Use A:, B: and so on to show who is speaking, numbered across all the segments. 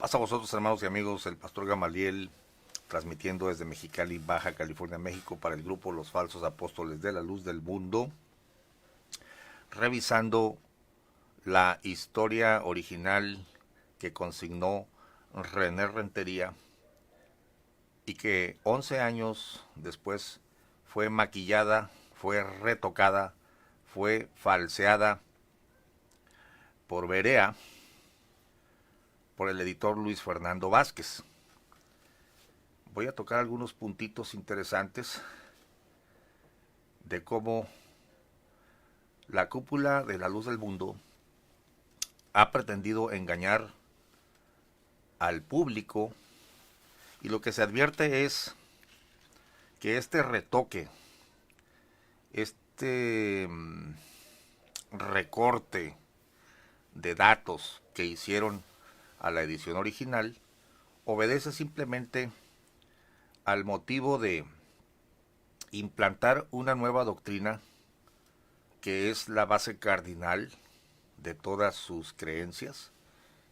A: Pasa a vosotros, hermanos y amigos, el pastor Gamaliel, transmitiendo desde Mexicali, Baja California, México, para el grupo Los Falsos Apóstoles de la Luz del Mundo, revisando la historia original que consignó René Rentería y que 11 años después fue maquillada, fue retocada, fue falseada por Berea, por el editor Luis Fernando Vázquez. Voy a tocar algunos puntitos interesantes de cómo la cúpula de la luz del mundo ha pretendido engañar al público, y lo que se advierte es que este retoque, este recorte de datos que hicieron a la edición original obedece simplemente al motivo de implantar una nueva doctrina que es la base cardinal de todas sus creencias.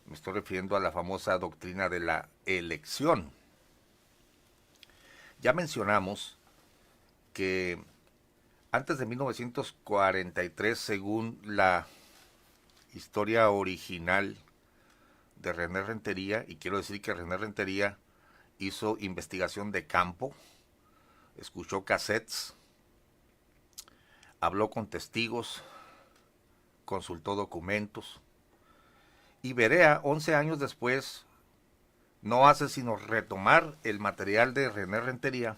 A: Me estoy refiriendo a la famosa doctrina de la elección. Ya mencionamos que antes de 1943, según la historia original de René Rentería, y quiero decir que René Rentería hizo investigación de campo, escuchó cassettes, habló con testigos, consultó documentos, y Berea, 11 años después, no hace sino retomar el material de René Rentería,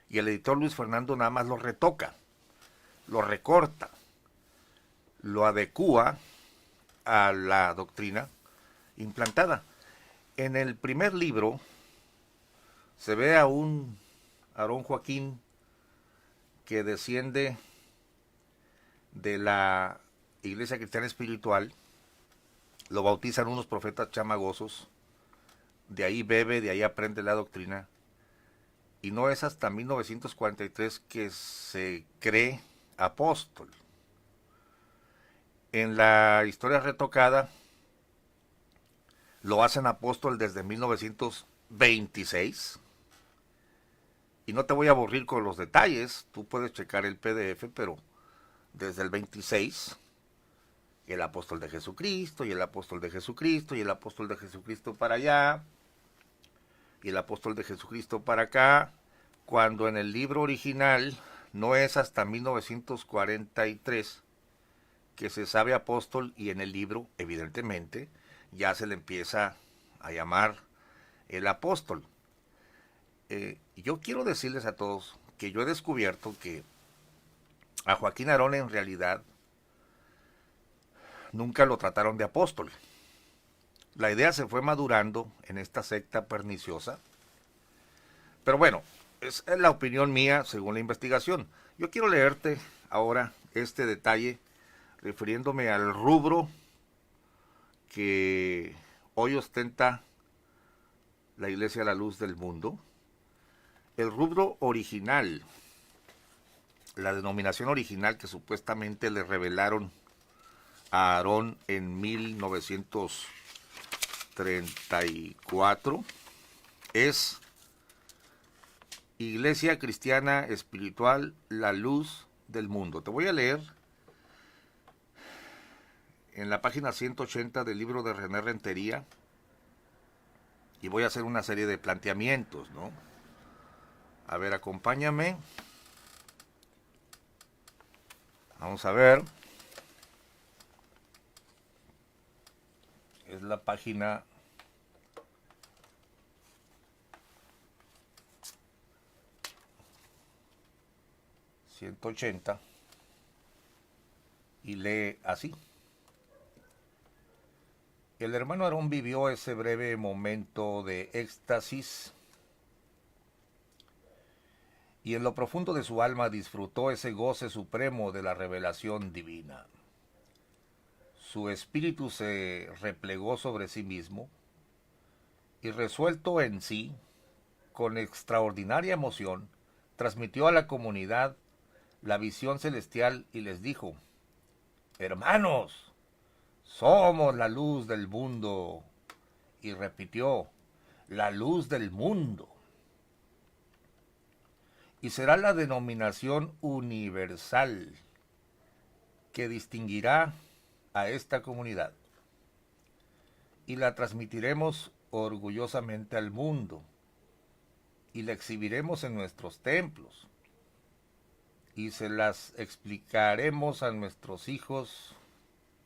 A: y el editor Luis Fernando nada más lo retoca, lo recorta, lo adecúa a la doctrina implantada. En el primer libro se ve a un Aarón Joaquín que desciende de la Iglesia Cristiana Espiritual, lo bautizan unos profetas chamagosos, de ahí bebe, de ahí aprende la doctrina, y no es hasta 1943 que se cree apóstol. En la historia retocada lo hacen apóstol desde 1926, y no te voy a aburrir con los detalles, tú puedes checar el PDF, pero desde el 26, el apóstol de Jesucristo, y el apóstol de Jesucristo, y el apóstol de Jesucristo para allá, y el apóstol de Jesucristo para acá, cuando en el libro original no es hasta 1943 que se sabe apóstol, y en el libro, evidentemente, ya se le empieza a llamar el apóstol. Yo quiero decirles a todos que yo he descubierto que a Joaquín Aarón en realidad nunca lo trataron de apóstol. La idea se fue madurando en esta secta perniciosa, pero bueno, es la opinión mía según la investigación. Yo quiero leerte ahora este detalle refiriéndome al rubro que hoy ostenta la Iglesia de la Luz del Mundo. El rubro original, la denominación original que supuestamente le revelaron a Aarón en 1934, es Iglesia Cristiana Espiritual, la Luz del Mundo. Te voy a leer en la página 180 del libro de René Rentería, y voy a hacer una serie de planteamientos, ¿no? A ver, acompáñame. Vamos a ver. Es la página 180 y lee así. El hermano Aarón vivió ese breve momento de éxtasis y en lo profundo de su alma disfrutó ese goce supremo de la revelación divina. Su espíritu se replegó sobre sí mismo y, resuelto en sí, con extraordinaria emoción, transmitió a la comunidad la visión celestial y les dijo: hermanos, somos la luz del mundo y repitió, la luz del mundo. Y será la denominación universal que distinguirá a esta comunidad. Y la transmitiremos orgullosamente al mundo. Y la exhibiremos en nuestros templos. Y se las explicaremos a nuestros hijos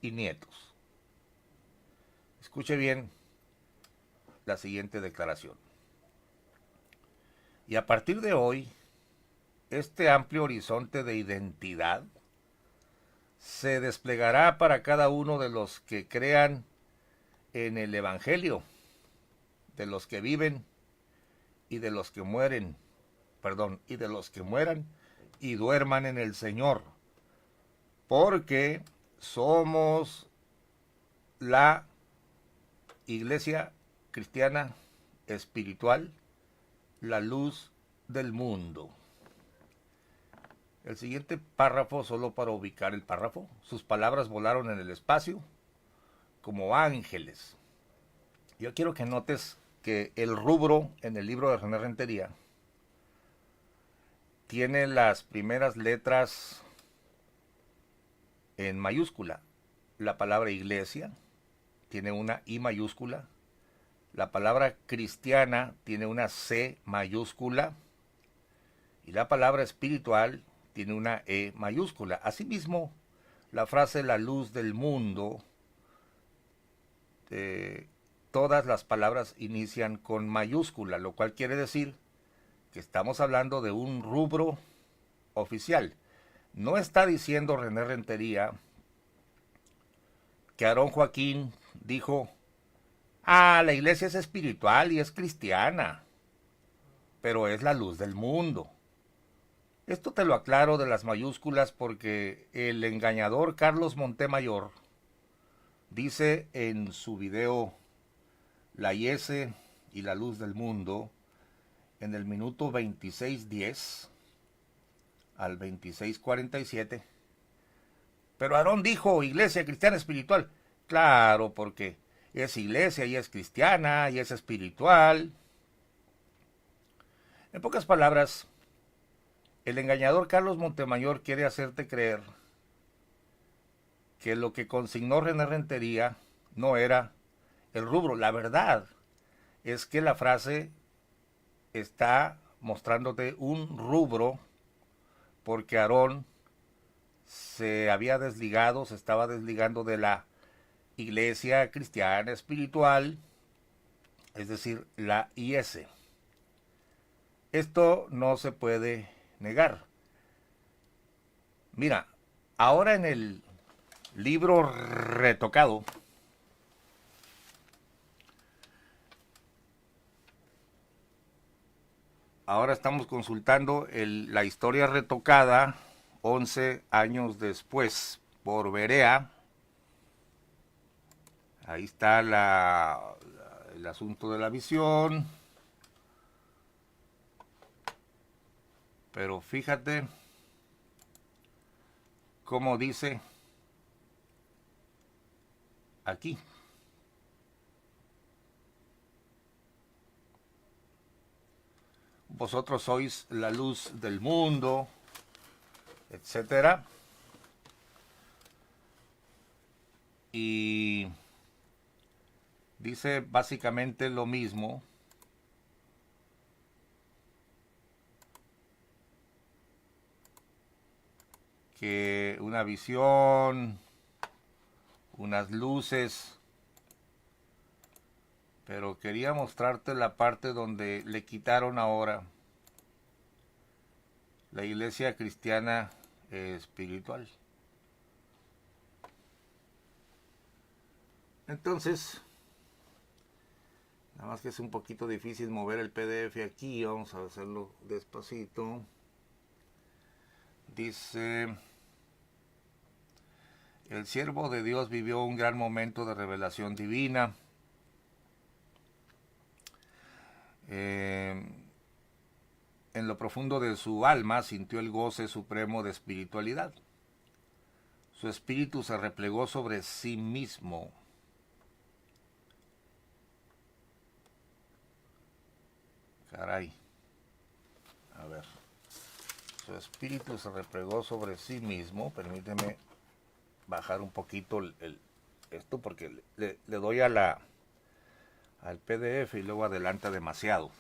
A: y nietos. Escuche bien la siguiente declaración. Y a partir de hoy, este amplio horizonte de identidad se desplegará para cada uno de los que crean en el Evangelio, de los que viven y de los que mueren, y de los que mueran y duerman en el Señor, porque somos la Iglesia cristiana espiritual, la luz del mundo. El siguiente párrafo, solo para ubicar el párrafo, sus palabras volaron en el espacio como ángeles. Yo quiero que notes que el rubro en el libro de René Rentería tiene las primeras letras en mayúscula. La palabra iglesia tiene una I mayúscula. La palabra cristiana tiene una C mayúscula. Y la palabra espiritual tiene una E mayúscula. Asimismo, la frase la luz del mundo, todas las palabras inician con mayúscula, lo cual quiere decir que estamos hablando de un rubro oficial. No está diciendo René Rentería que Aarón Joaquín dijo, la iglesia es espiritual y es cristiana, pero es la luz del mundo. Esto te lo aclaro de las mayúsculas porque el engañador Carlos Montemayor dice en su video La IS y la luz del mundo, en el minuto 26:10 al 26:47, pero Aarón dijo iglesia cristiana espiritual. Claro, porque es iglesia y es cristiana y es espiritual. En pocas palabras, el engañador Carlos Montemayor quiere hacerte creer que lo que consignó René Rentería no era el rubro. La verdad es que la frase está mostrándote un rubro porque Aarón se había desligado, se estaba desligando de la iglesia cristiana espiritual, es decir, la IS. Esto no se puede negar. Mira, ahora en el libro retocado, ahora estamos consultando la historia retocada 11 años después por Berea. Ahí está el asunto de la visión. Pero fíjate cómo dice aquí. Vosotros sois la luz del mundo, etcétera. Y dice básicamente lo mismo. Que una visión, unas luces, pero quería mostrarte la parte donde le quitaron ahora la iglesia cristiana espiritual. Entonces, nada más que es un poquito difícil mover el PDF aquí, vamos a hacerlo despacito. Dice, el siervo de Dios vivió un gran momento de revelación divina. En lo profundo de su alma sintió el goce supremo de espiritualidad. Su espíritu se replegó sobre sí mismo. Caray. A ver. Su espíritu se replegó sobre sí mismo. Permíteme bajar un poquito esto porque le doy al PDF y luego adelanta demasiado.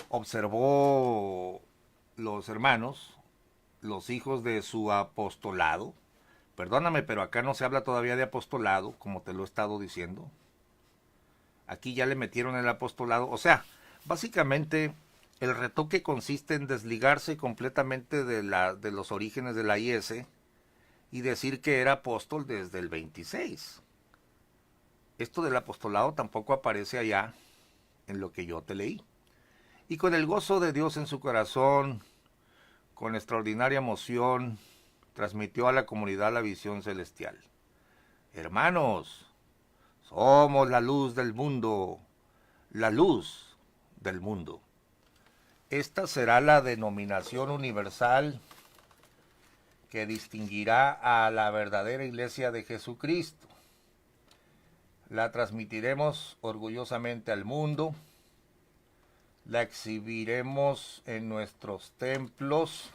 A: Observó los hermanos, los hijos de su apostolado. Perdóname, pero acá no se habla todavía de apostolado, como te lo he estado diciendo. Aquí ya le metieron el apostolado. O sea, básicamente el retoque consiste en desligarse completamente de los orígenes de la IS y decir que era apóstol desde el 26. Esto del apostolado tampoco aparece allá en lo que yo te leí. Y con el gozo de Dios en su corazón, con extraordinaria emoción, transmitió a la comunidad la visión celestial. Hermanos, somos la luz del mundo, la luz del mundo. Esta será la denominación universal que distinguirá a la verdadera iglesia de Jesucristo. La transmitiremos orgullosamente al mundo, la exhibiremos en nuestros templos,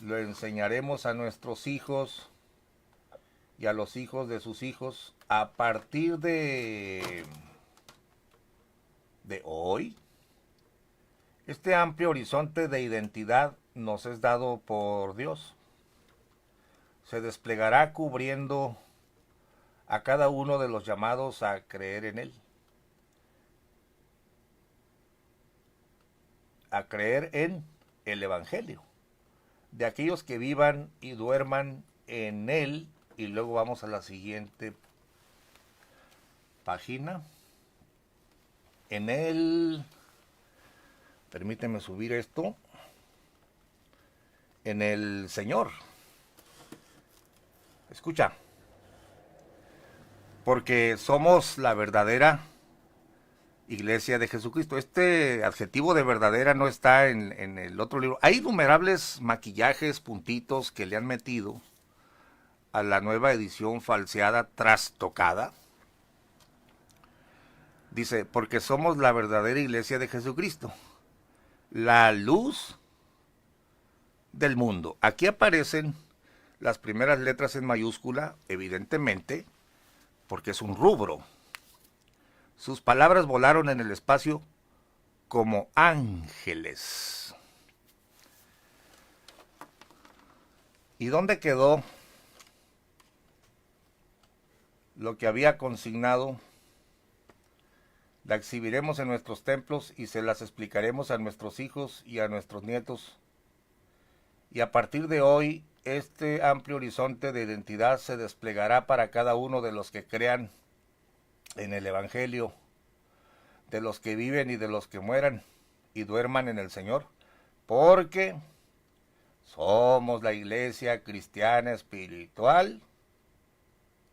A: lo enseñaremos a nuestros hijos y a los hijos de sus hijos a partir de hoy. Este amplio horizonte de identidad nos es dado por Dios. Se desplegará cubriendo a cada uno de los llamados a creer en Él. A creer en el Evangelio. De aquellos que vivan y duerman en Él. Y luego vamos a la siguiente página. En Él, permíteme subir esto. En el Señor. Escucha. Porque somos la verdadera iglesia de Jesucristo. Este adjetivo de verdadera no está en el otro libro. Hay innumerables maquillajes, puntitos que le han metido a la nueva edición falseada, trastocada. Dice, porque somos la verdadera iglesia de Jesucristo, la luz del mundo. Aquí aparecen las primeras letras en mayúscula, evidentemente, porque es un rubro. Sus palabras volaron en el espacio como ángeles. ¿Y dónde quedó lo que había consignado? La exhibiremos en nuestros templos y se las explicaremos a nuestros hijos y a nuestros nietos. Y a partir de hoy, este amplio horizonte de identidad se desplegará para cada uno de los que crean en el Evangelio, de los que viven y de los que mueran y duerman en el Señor, porque somos la iglesia cristiana espiritual,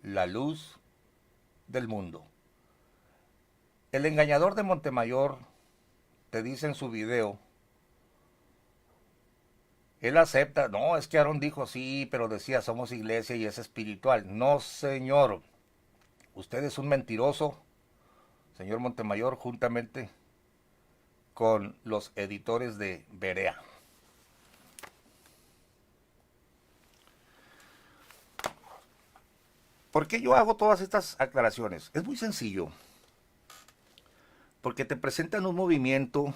A: la luz del mundo. El engañador de Montemayor te dice en su video, él acepta, no, es que Aarón dijo sí, pero decía somos iglesia y es espiritual. No, señor, usted es un mentiroso, señor Montemayor, juntamente con los editores de Berea. ¿Por qué yo hago todas estas aclaraciones? Es muy sencillo. Porque te presentan un movimiento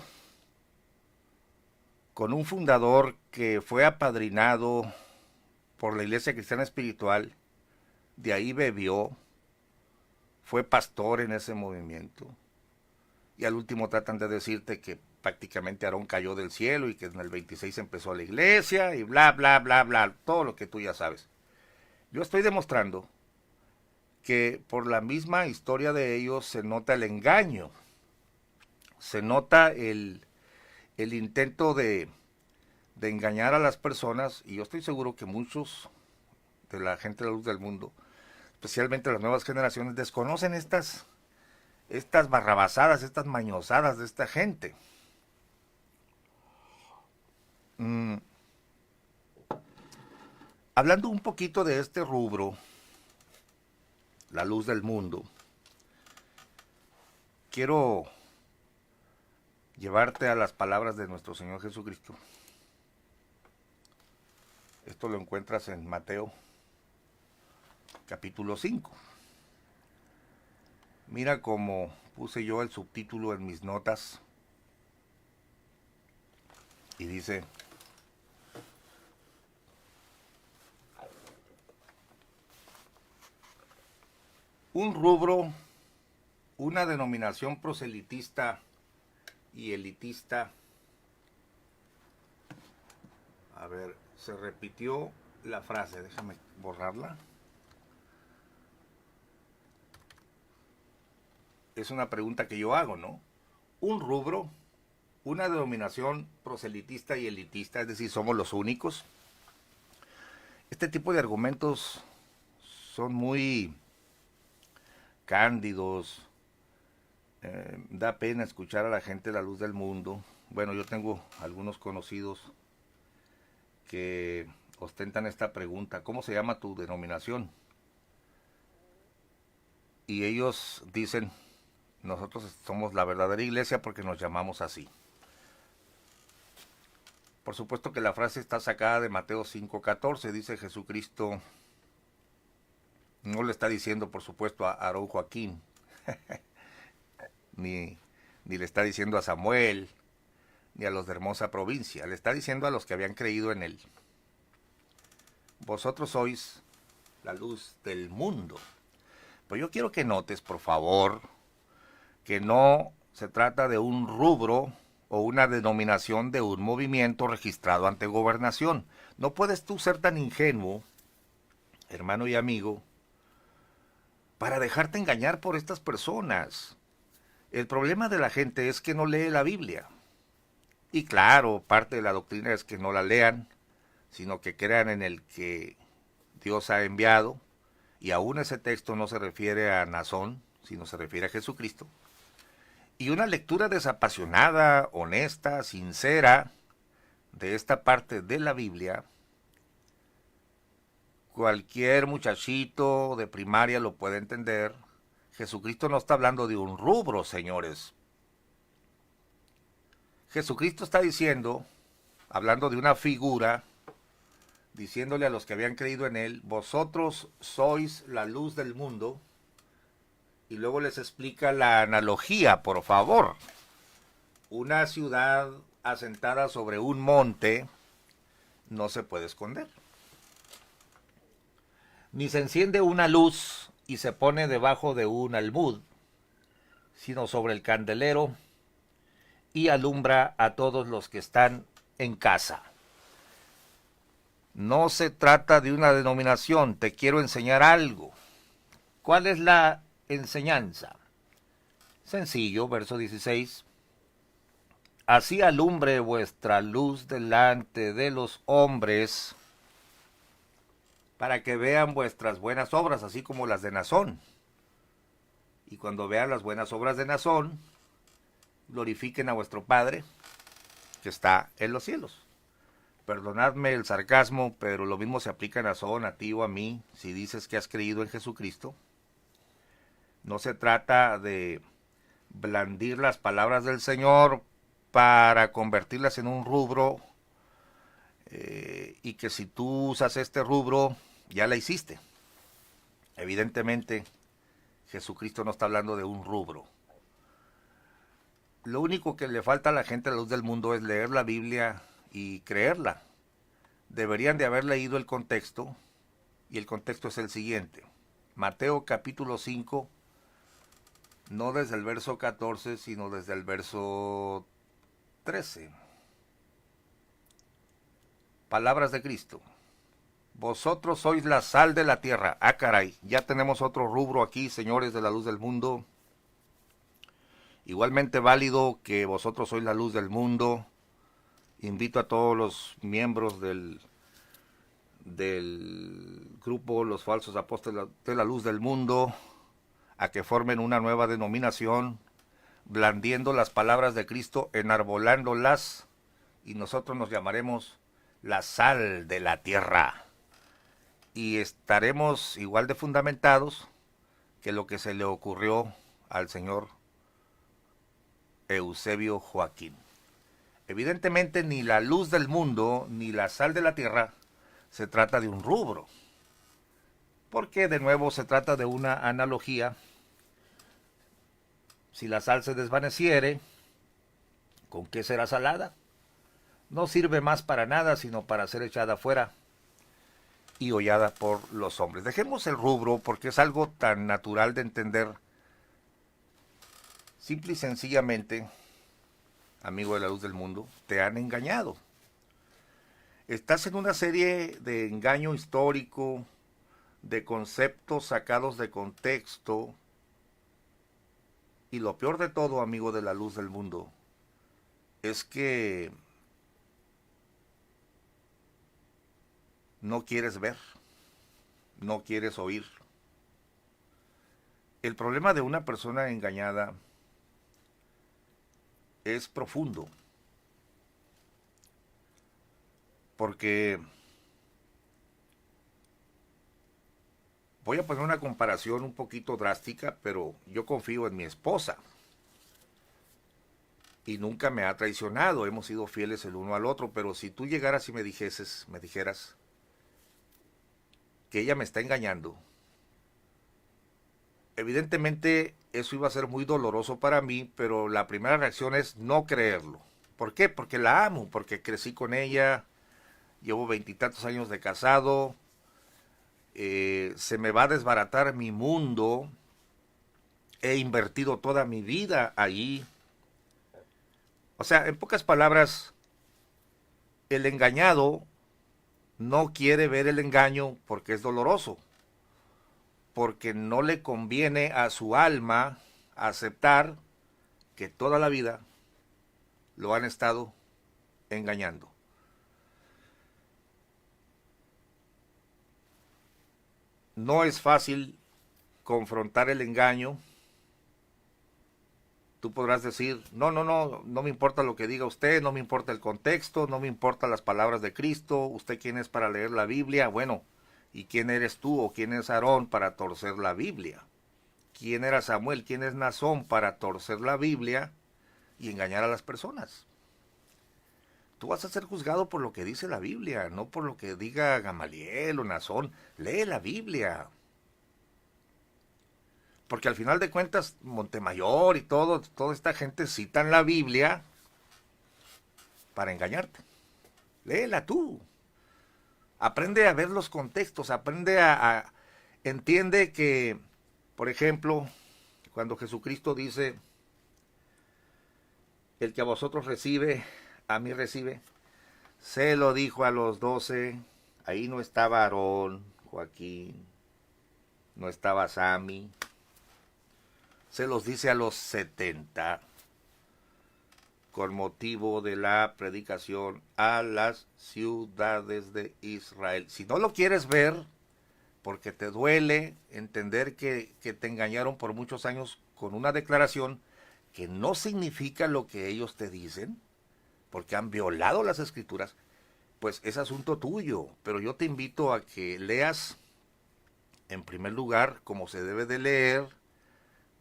A: con un fundador que fue apadrinado por la Iglesia Cristiana Espiritual, de ahí bebió, fue pastor en ese movimiento, y al último tratan de decirte que prácticamente Aarón cayó del cielo y que en el 26 empezó la iglesia y bla, bla, bla, bla, todo lo que tú ya sabes. Yo estoy demostrando que por la misma historia de ellos se nota el engaño, se nota el intento de engañar a las personas, y yo estoy seguro que muchos de la gente de la luz del mundo, especialmente las nuevas generaciones, desconocen estas barrabasadas, estas mañosadas de esta gente. Hablando un poquito de este rubro, la luz del mundo, quiero llevarte a las palabras de nuestro Señor Jesucristo. Esto lo encuentras en Mateo, capítulo 5. Mira cómo puse yo el subtítulo en mis notas. Y dice: un rubro, una denominación proselitista y elitista. A ver, se repitió la frase, déjame borrarla. Es una pregunta que yo hago, ¿no? Un rubro, una denominación proselitista y elitista, es decir, somos los únicos. Este tipo de argumentos son muy cándidos. Da pena escuchar a la gente de la luz del mundo. Bueno, yo tengo algunos conocidos que ostentan esta pregunta: ¿cómo se llama tu denominación? Y ellos dicen: nosotros somos la verdadera iglesia porque nos llamamos así. Por supuesto que la frase está sacada de Mateo 5:14. Dice Jesucristo, no le está diciendo por supuesto a Aarón Joaquín, ni le está diciendo a Samuel, ni a los de Hermosa Provincia. Le está diciendo a los que habían creído en él: vosotros sois la luz del mundo. Pero yo quiero que notes, por favor, que no se trata de un rubro o una denominación de un movimiento registrado ante gobernación. No puedes tú ser tan ingenuo, hermano y amigo, para dejarte engañar por estas personas. El problema de la gente es que no lee la Biblia. Y claro, parte de la doctrina es que no la lean, sino que crean en el que Dios ha enviado. Y aún ese texto no se refiere a Nazón, sino se refiere a Jesucristo. Y una lectura desapasionada, honesta, sincera de esta parte de la Biblia, cualquier muchachito de primaria lo puede entender. Jesucristo no está hablando de un rubro, señores. Jesucristo está diciendo, hablando de una figura, diciéndole a los que habían creído en él: vosotros sois la luz del mundo. Y luego les explica la analogía, por favor. Una ciudad asentada sobre un monte no se puede esconder. Ni se enciende una luz y se pone debajo de un almud, sino sobre el candelero y alumbra a todos los que están en casa. No se trata de una denominación. Te quiero enseñar algo. ¿Cuál es la enseñanza? Sencillo, verso 16. Así alumbre vuestra luz delante de los hombres, para que vean vuestras buenas obras, así como las de Nazón. Y cuando vean las buenas obras de Nazón, glorifiquen a vuestro Padre que está en los cielos. Perdonadme el sarcasmo, pero lo mismo se aplica a Nazón, a ti o a mí, si dices que has creído en Jesucristo. No se trata de blandir las palabras del Señor para convertirlas en un rubro, y que si tú usas este rubro, ya la hiciste. Evidentemente, Jesucristo no está hablando de un rubro. Lo único que le falta a la gente a la luz del mundo es leer la Biblia y creerla. Deberían de haber leído el contexto, y el contexto es el siguiente. Mateo capítulo 5, no desde el verso 14, sino desde el verso 13. Palabras de Cristo. Vosotros sois la sal de la tierra. Ah, caray, ya tenemos otro rubro aquí, señores de la luz del mundo. Igualmente válido que vosotros sois la luz del mundo. Invito a todos los miembros del grupo Los Falsos Apóstoles de la Luz del Mundo a que formen una nueva denominación, blandiendo las palabras de Cristo, enarbolándolas, y nosotros nos llamaremos la sal de la tierra. Y estaremos igual de fundamentados que lo que se le ocurrió al señor Eusebio Joaquín. Evidentemente ni la luz del mundo ni la sal de la tierra se trata de un rubro, porque de nuevo se trata de una analogía. Si la sal se desvaneciere, ¿con qué será salada? No sirve más para nada sino para ser echada afuera y hollada por los hombres. Dejemos el rubro porque es algo tan natural de entender. Simple y sencillamente, amigo de la luz del mundo, te han engañado. Estás en una serie de engaño histórico, de conceptos sacados de contexto, y lo peor de todo, amigo de la luz del mundo, es que no quieres ver, no quieres oír. El problema de una persona engañada es profundo, porque voy a poner una comparación un poquito drástica, pero yo confío en mi esposa y nunca me ha traicionado, hemos sido fieles el uno al otro, pero si tú llegaras y me dijeras que ella me está engañando, evidentemente eso iba a ser muy doloroso para mí, pero la primera reacción es no creerlo. ¿Por qué? Porque la amo, porque crecí con ella, llevo 20 y tantos años de casado, se me va a desbaratar mi mundo, he invertido toda mi vida allí. O sea, en pocas palabras, el engañado no quiere ver el engaño porque es doloroso, porque no le conviene a su alma aceptar que toda la vida lo han estado engañando. No es fácil confrontar el engaño. Tú podrás decir, no me importa lo que diga usted, no me importa el contexto, no me importan las palabras de Cristo, usted quién es para leer la Biblia. Bueno, ¿y quién eres tú o quién es Aarón para torcer la Biblia? ¿Quién era Samuel? ¿Quién es Nazón para torcer la Biblia y engañar a las personas? Tú vas a ser juzgado por lo que dice la Biblia, no por lo que diga Gamaliel o Nazón. Lee la Biblia. Porque al final de cuentas, Montemayor y toda esta gente citan la Biblia para engañarte. Léela tú. Aprende a ver los contextos, entiende que, por ejemplo, cuando Jesucristo dice, el que a vosotros recibe, a mí recibe, se lo dijo a los 12, ahí no estaba Aarón, Joaquín, no estaba Sammy, se los dice a los 70, con motivo de la predicación a las ciudades de Israel. Si no lo quieres ver, porque te duele entender que te engañaron por muchos años con una declaración que no significa lo que ellos te dicen, porque han violado las escrituras, pues es asunto tuyo. Pero yo te invito a que leas, en primer lugar, como se debe de leer,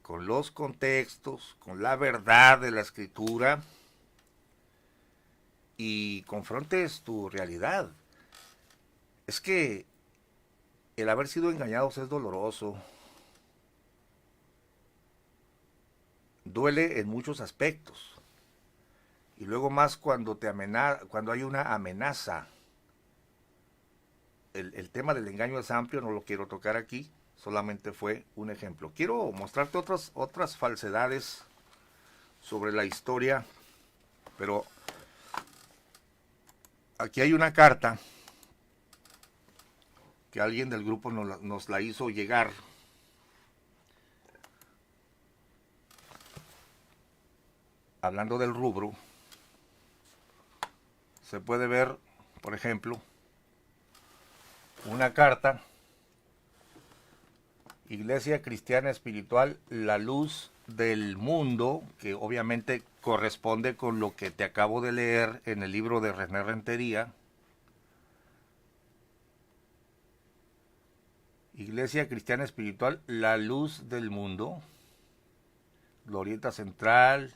A: con los contextos, con la verdad de la escritura, y confrontes tu realidad. Es que el haber sido engañados es doloroso. Duele en muchos aspectos. Y luego más cuando cuando hay una amenaza. El tema del engaño es amplio, no lo quiero tocar aquí, solamente fue un ejemplo. Quiero mostrarte otras falsedades sobre la historia, pero aquí hay una carta que alguien del grupo nos la hizo llegar. Hablando del rubro, se puede ver, por ejemplo, una carta, Iglesia Cristiana Espiritual, la luz del mundo, que obviamente corresponde con lo que te acabo de leer en el libro de René Rentería. Iglesia Cristiana Espiritual, La Luz del Mundo, Glorieta Central,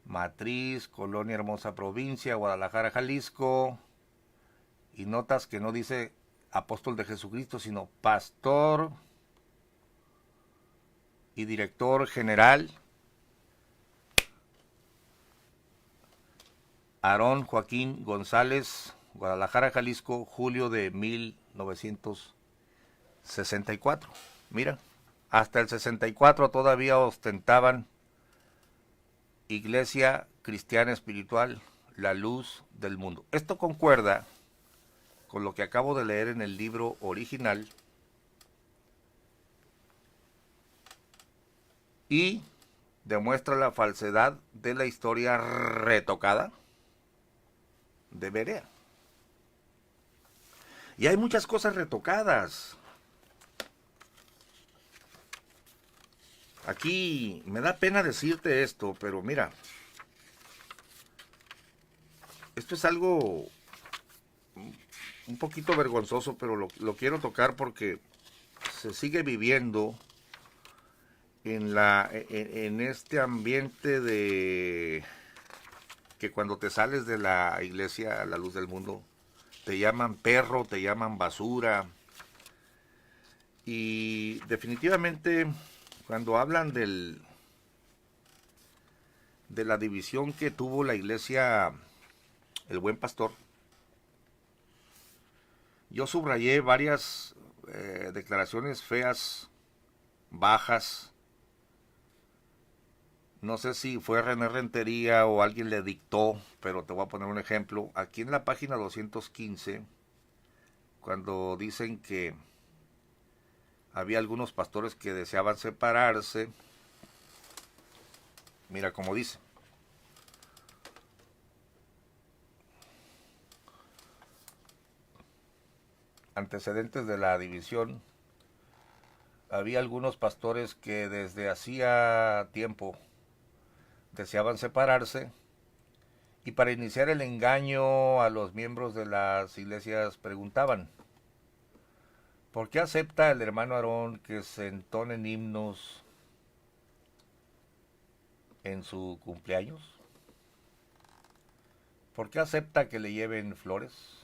A: Matriz, Colonia Hermosa Provincia, Guadalajara, Jalisco. Y notas que no dice apóstol de Jesucristo, sino pastor y director general Aarón Joaquín González, Guadalajara, Jalisco, julio de 1964. Mira, hasta el 64 todavía ostentaban Iglesia Cristiana Espiritual, La Luz del Mundo. Esto concuerda con lo que acabo de leer en el libro original y demuestra la falsedad de la historia retocada de Berea. Y hay muchas cosas retocadas. Aquí me da pena decirte esto, pero mira, esto es algo un poquito vergonzoso, pero lo quiero tocar porque se sigue viviendo en este ambiente de que cuando te sales de la iglesia a La Luz del Mundo te llaman perro, te llaman basura. Y definitivamente cuando hablan de la división que tuvo la iglesia El Buen Pastor, yo subrayé varias declaraciones feas, bajas. No sé si fue René Rentería o alguien le dictó, pero te voy a poner un ejemplo. Aquí en la página 215, cuando dicen que había algunos pastores que deseaban separarse, mira cómo dice. Antecedentes de la división. Había algunos pastores que desde hacía tiempo deseaban separarse, y para iniciar el engaño a los miembros de las iglesias preguntaban: ¿por qué acepta el hermano Aarón que se entonen himnos en su cumpleaños? ¿Por qué acepta que le lleven flores?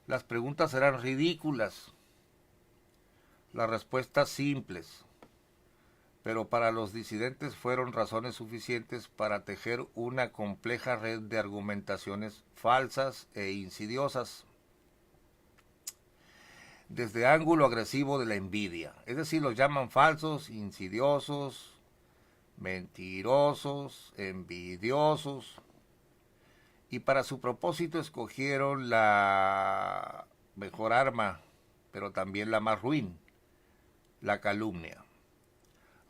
A: Las preguntas eran ridículas, las respuestas simples, pero para los disidentes fueron razones suficientes para tejer una compleja red de argumentaciones falsas e insidiosas, desde ángulo agresivo de la envidia. Es decir, los llaman falsos, insidiosos, mentirosos, envidiosos, y para su propósito escogieron la mejor arma, pero también la más ruin, la calumnia.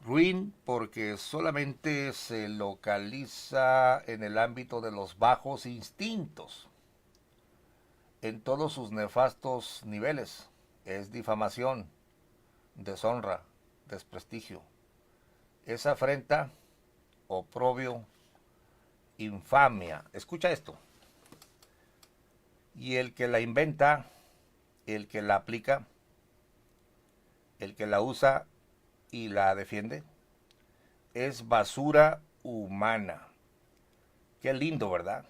A: Ruin porque solamente se localiza en el ámbito de los bajos instintos, en todos sus nefastos niveles. Es difamación, deshonra, desprestigio. Es afrenta, oprobio, infamia. Escucha esto. Y el que la inventa, el que la aplica, el que la usa y la defiende, es basura humana. Qué lindo, ¿verdad?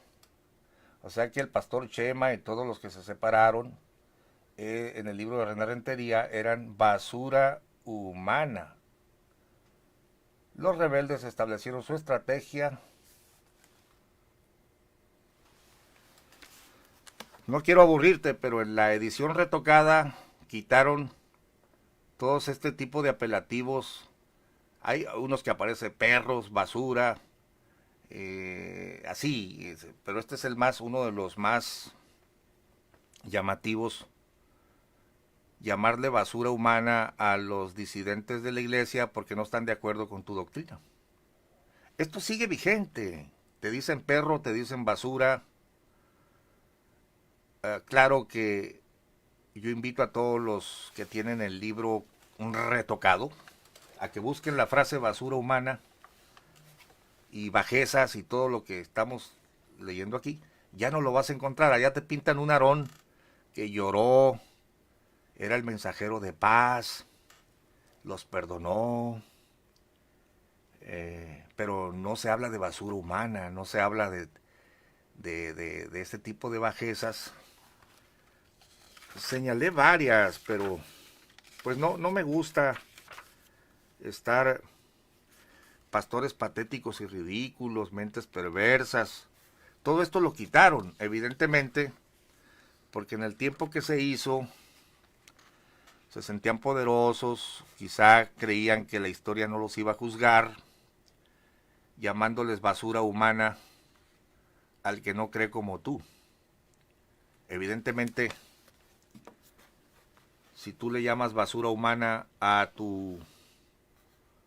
A: O sea que el pastor Chema y todos los que se separaron en el libro de René Rentería eran basura humana. Los rebeldes establecieron su estrategia. No quiero aburrirte, pero en la edición retocada quitaron todos este tipo de apelativos. Hay unos que aparecen perros, basura, así, pero este es uno de los más llamativos. Llamarle basura humana a los disidentes de la iglesia porque no están de acuerdo con tu doctrina. Esto sigue vigente. Te dicen perro, te dicen basura. Claro que yo invito a todos los que tienen el libro retocado a que busquen la frase basura humana y bajezas y todo lo que estamos leyendo aquí. Ya no lo vas a encontrar. Allá te pintan un Aarón que lloró era el mensajero de paz, los perdonó, pero no se habla de basura humana, no se habla de este tipo de bajezas. Señalé varias, pero pues no me gusta estar pastores patéticos y ridículos, mentes perversas. Todo esto lo quitaron, evidentemente, porque en el tiempo que se hizo, se sentían poderosos, quizá creían que la historia no los iba a juzgar, llamándoles basura humana al que no cree como tú. Evidentemente, si tú le llamas basura humana a tu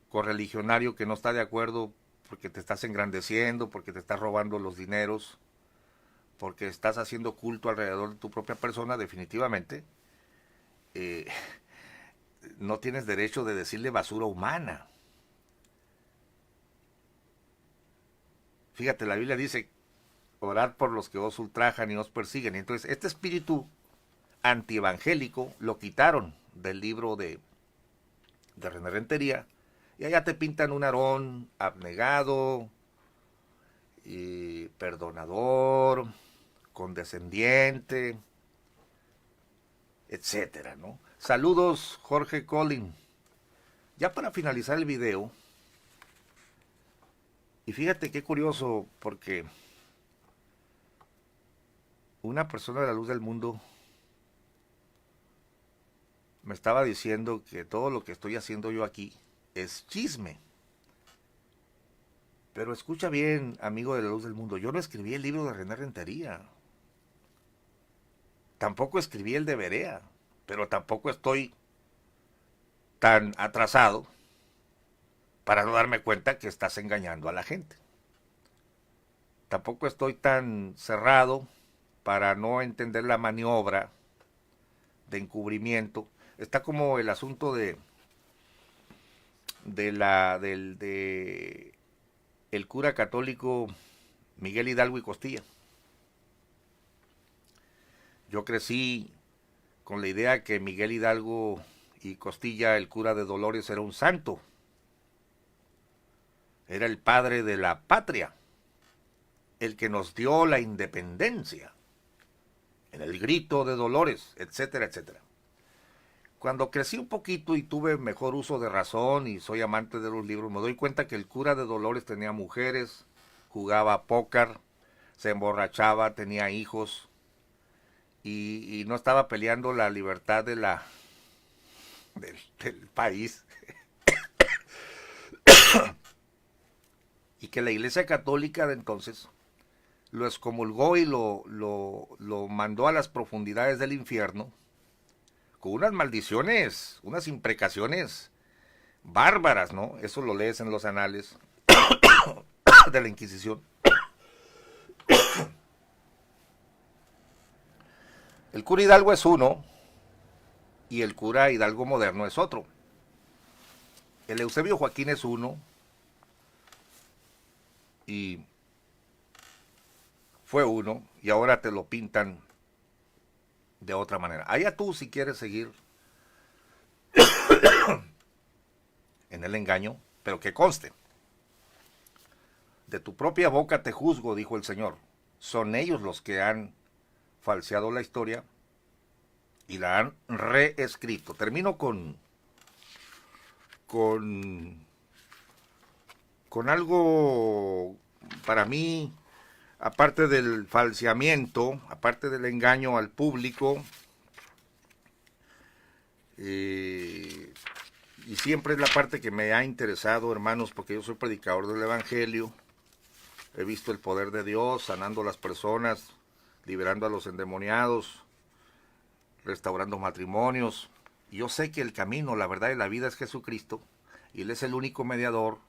A: correligionario que no está de acuerdo porque te estás engrandeciendo, porque te estás robando los dineros, porque estás haciendo culto alrededor de tu propia persona, definitivamente eh, no tienes derecho de decirle basura humana. Fíjate, la Biblia dice, orad por los que os ultrajan y os persiguen. Y entonces, este espíritu antievangélico lo quitaron del libro de René Rentería, y allá te pintan un Aarón abnegado, y perdonador, condescendiente, etcétera, ¿no? Saludos, Jorge Collin. Ya para finalizar el video, y fíjate qué curioso, porque una persona de la luz del mundo me estaba diciendo que todo lo que estoy haciendo yo aquí es chisme. Pero escucha bien, amigo de la luz del mundo, yo no escribí el libro de René Rentería. Tampoco escribí el de Berea, pero tampoco estoy tan atrasado para no darme cuenta que estás engañando a la gente. Tampoco estoy tan cerrado para no entender la maniobra de encubrimiento. Está como el asunto de el cura católico Miguel Hidalgo y Costilla. Yo crecí con la idea que Miguel Hidalgo y Costilla, el cura de Dolores, era un santo. Era el padre de la patria, el que nos dio la independencia, en el grito de Dolores, etcétera, etcétera. Cuando crecí un poquito y tuve mejor uso de razón y soy amante de los libros, me doy cuenta que el cura de Dolores tenía mujeres, jugaba póker, se emborrachaba, tenía hijos y no estaba peleando la libertad del país. Y que la Iglesia Católica de entonces lo excomulgó y lo mandó a las profundidades del infierno con unas maldiciones, unas imprecaciones bárbaras, ¿no? Eso lo lees en los anales de la Inquisición. El cura Hidalgo es uno y el cura Hidalgo moderno es otro. El Eusebio Joaquín es uno y fue uno y ahora te lo pintan de otra manera. Allá tú si quieres seguir en el engaño, pero que conste. De tu propia boca te juzgo, dijo el Señor. Son ellos los que han falseado la historia y la han reescrito. Termino con algo para mí, aparte del falseamiento, aparte del engaño al público, y siempre es la parte que me ha interesado, hermanos, porque yo soy predicador del Evangelio, he visto el poder de Dios sanando a las personas, liberando a los endemoniados, restaurando matrimonios. Y yo sé que el camino, la verdad y la vida es Jesucristo, y Él es el único mediador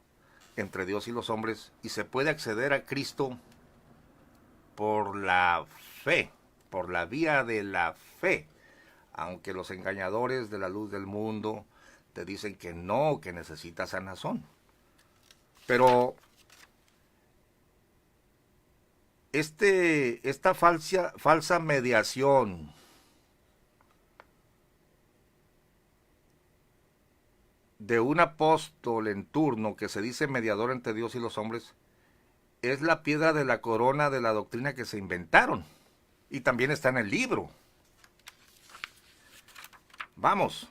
A: entre Dios y los hombres, y se puede acceder a Cristo por la fe, por la vía de la fe, aunque los engañadores de la luz del mundo te dicen que no, que necesitas sanazón. Pero esta falsa mediación de un apóstol en turno que se dice mediador entre Dios y los hombres es la piedra de la corona de la doctrina que se inventaron. Y también está en el libro. Vamos.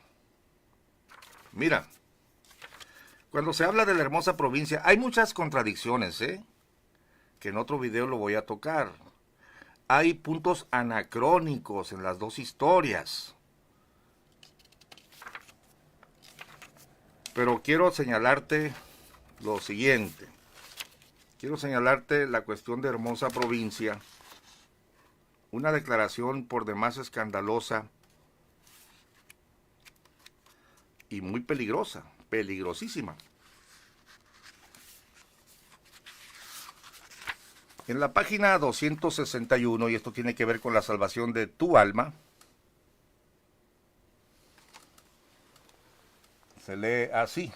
A: Mira. Cuando se habla de la hermosa provincia, hay muchas contradicciones, que en otro video lo voy a tocar. Hay puntos anacrónicos en las dos historias. Pero quiero señalarte lo siguiente. Quiero señalarte la cuestión de hermosa provincia. Una declaración por demás escandalosa y muy peligrosa, peligrosísima. En la página 261, y esto tiene que ver con la salvación de tu alma, se lee así.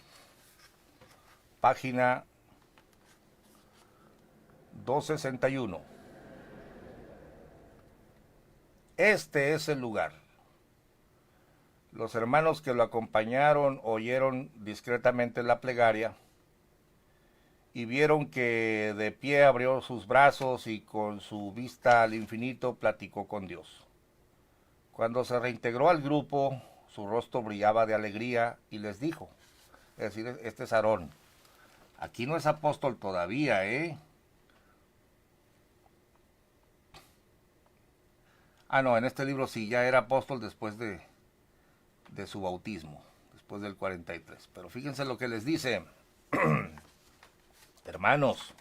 A: Página 261. Este es el lugar. Los hermanos que lo acompañaron oyeron discretamente la plegaria y vieron que de pie abrió sus brazos y con su vista al infinito platicó con Dios. Cuando se reintegró al grupo, su rostro brillaba de alegría y les dijo, es decir, este es Aarón, aquí no es apóstol todavía, Ah, no, en este libro sí, ya era apóstol después de su bautismo, después del 43. Pero fíjense lo que les dice. Hermanos,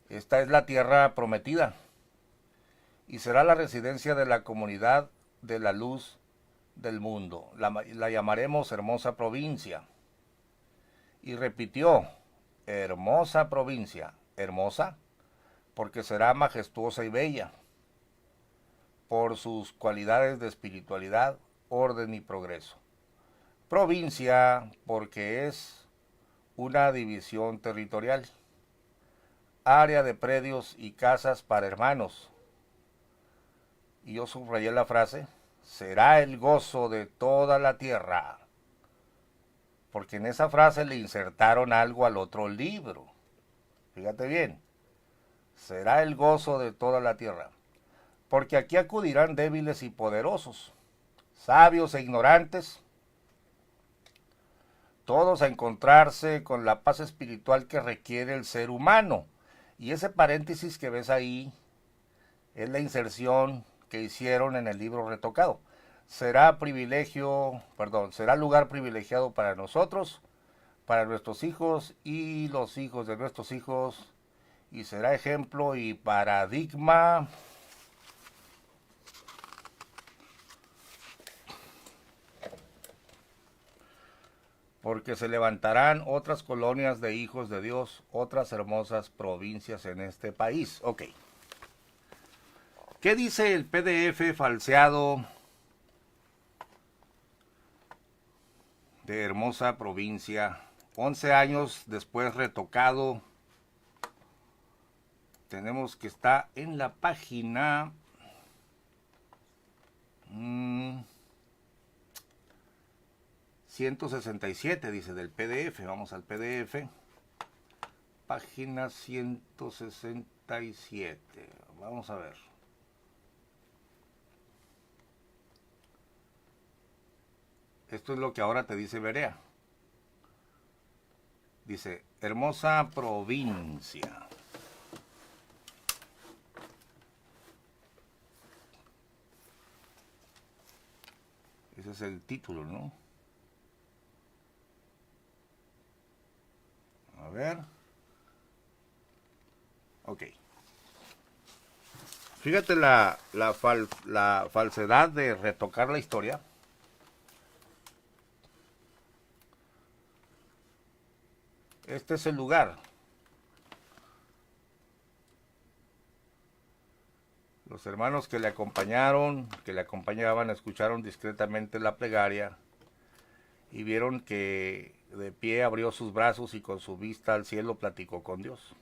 A: esta es la tierra prometida y será la residencia de la comunidad de la luz del mundo. La llamaremos hermosa provincia. Y repitió, hermosa provincia, hermosa, porque será majestuosa y bella, por sus cualidades de espiritualidad, orden y progreso. Provincia, porque es una división territorial, área de predios y casas para hermanos. Y yo subrayé la frase, será el gozo de toda la tierra, porque en esa frase le insertaron algo al otro libro. Fíjate bien, será el gozo de toda la tierra, porque aquí acudirán débiles y poderosos, sabios e ignorantes, todos a encontrarse con la paz espiritual que requiere el ser humano. Y ese paréntesis que ves ahí es la inserción que hicieron en el libro retocado. Será lugar privilegiado para nosotros, para nuestros hijos y los hijos de nuestros hijos, y será ejemplo y paradigma porque se levantarán otras colonias de hijos de Dios, otras hermosas provincias en este país. Ok. ¿Qué dice el PDF falseado de hermosa provincia? 11 años después retocado. Tenemos que está en la página 167, dice, del PDF. Vamos al PDF. Página 167. Vamos a ver. Esto es lo que ahora te dice Berea. Dice, hermosa provincia. Ese es el título, ¿no? A ver. Ok. Fíjate la falsedad de retocar la historia. Este es el lugar. Los hermanos que le acompañaban, escucharon discretamente la plegaria y vieron que de pie abrió sus brazos y con su vista al cielo platicó con Dios.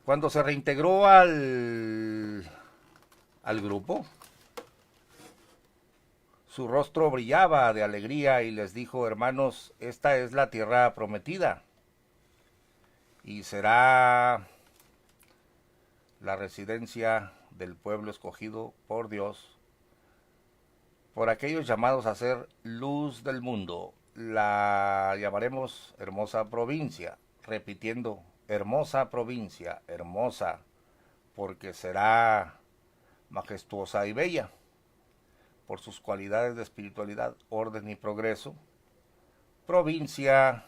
A: Cuando se reintegró al grupo, Su rostro brillaba de alegría y les dijo: hermanos, esta es la tierra prometida y será la residencia del pueblo escogido por Dios, por aquellos llamados a ser luz del mundo. La llamaremos hermosa provincia, repitiendo, hermosa provincia, hermosa, porque será majestuosa y bella por sus cualidades de espiritualidad, orden y progreso. Provincia,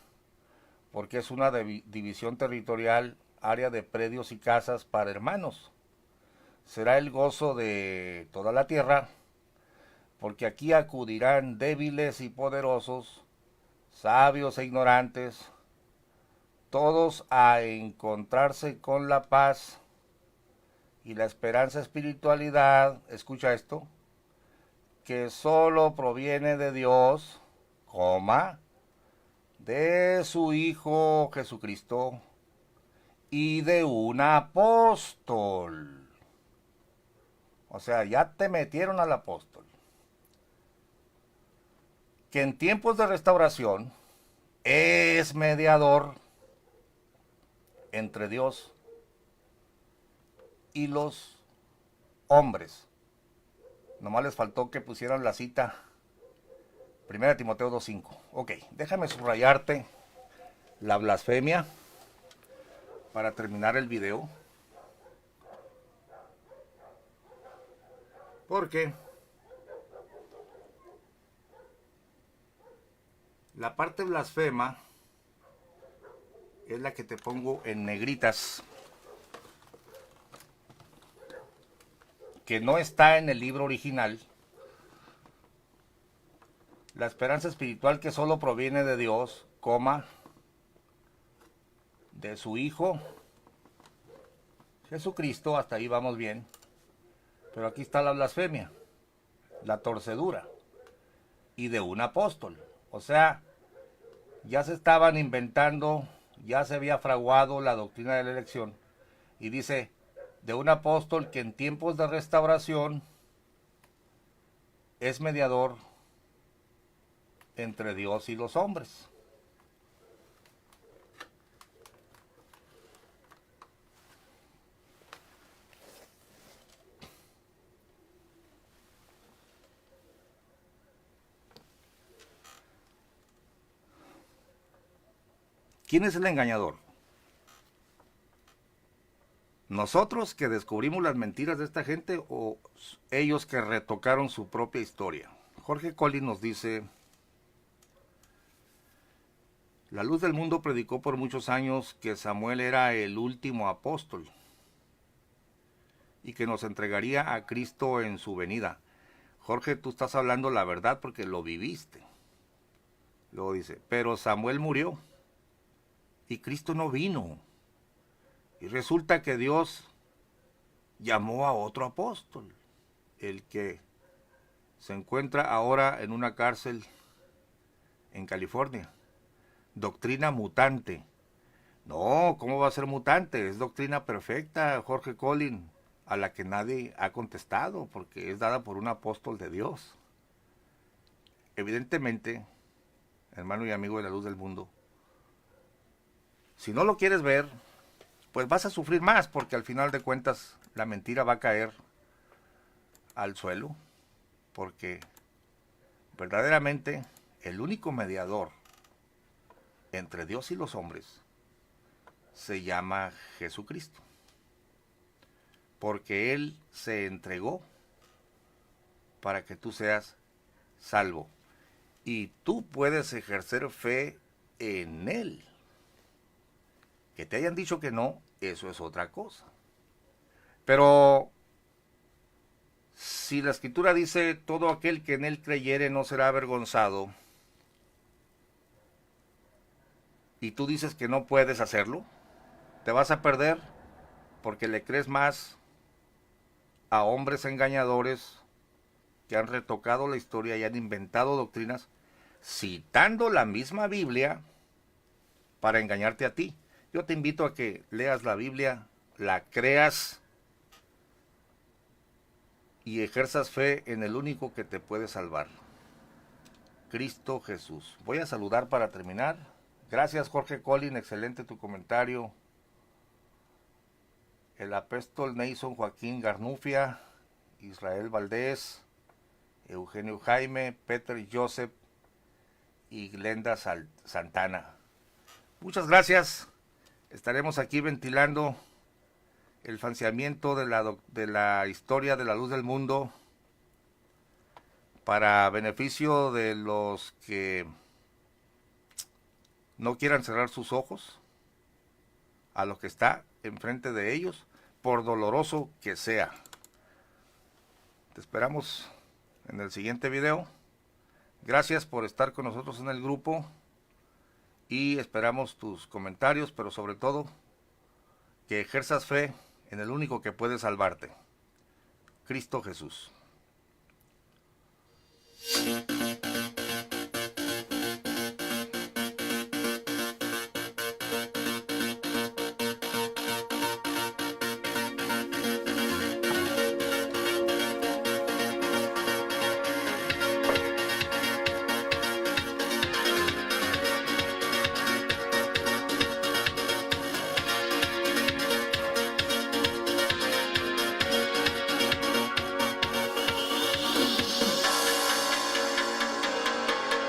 A: porque es una división territorial, área de predios y casas para hermanos. Será el gozo de toda la tierra, porque aquí acudirán débiles y poderosos, sabios e ignorantes, todos a encontrarse con la paz y la esperanza espiritualidad. Escucha esto, que solo proviene de Dios, de su Hijo Jesucristo y de un apóstol. O sea, ya te metieron al apóstol. Que en tiempos de restauración es mediador entre Dios y los hombres. Nomás les faltó que pusieran la cita 1 Timoteo 2:5. Ok, déjame subrayarte la blasfemia para terminar el video. Porque la parte blasfema es la que te pongo en negritas, que no está en el libro original. La esperanza espiritual que solo proviene de Dios, de su Hijo Jesucristo, hasta ahí vamos bien. Pero aquí está la blasfemia, la torcedura, y de un apóstol. O sea, ya se estaban inventando, ya se había fraguado la doctrina de la elección. Y dice, de un apóstol que en tiempos de restauración es mediador entre Dios y los hombres. ¿Quién es el engañador? ¿Nosotros que descubrimos las mentiras de esta gente o ellos que retocaron su propia historia? Jorge Collins nos dice: la luz del mundo predicó por muchos años que Samuel era el último apóstol y que nos entregaría a Cristo en su venida. Jorge, tú estás hablando la verdad porque lo viviste. Luego dice, pero Samuel murió y Cristo no vino. Y resulta que Dios llamó a otro apóstol, el que se encuentra ahora en una cárcel en California. Doctrina mutante. No, ¿cómo va a ser mutante? Es doctrina perfecta, Jorge Collins, a la que nadie ha contestado, porque es dada por un apóstol de Dios. Evidentemente, hermano y amigo de la luz del mundo, si no lo quieres ver, pues vas a sufrir más, porque al final de cuentas la mentira va a caer al suelo, porque verdaderamente el único mediador entre Dios y los hombres se llama Jesucristo, porque Él se entregó para que tú seas salvo, y tú puedes ejercer fe en Él. Que te hayan dicho que no, eso es otra cosa. Pero si la Escritura dice, todo aquel que en Él creyere no será avergonzado, y tú dices que no puedes hacerlo, te vas a perder porque le crees más a hombres engañadores que han retocado la historia y han inventado doctrinas citando la misma Biblia para engañarte a ti. Yo te invito a que leas la Biblia, la creas y ejerzas fe en el único que te puede salvar. Cristo Jesús. Voy a saludar para terminar. Gracias, Jorge Colin, excelente tu comentario. El apóstol Nason Joaquín Garnufia, Israel Valdés, Eugenio Jaime, Peter Joseph y Glenda Santana. Muchas gracias. Estaremos aquí ventilando el falseamiento de la historia de la luz del mundo para beneficio de los que no quieran cerrar sus ojos a lo que está enfrente de ellos, por doloroso que sea. Te esperamos en el siguiente video. Gracias por estar con nosotros en el grupo y esperamos tus comentarios, pero sobre todo que ejerzas fe en el único que puede salvarte, Cristo Jesús.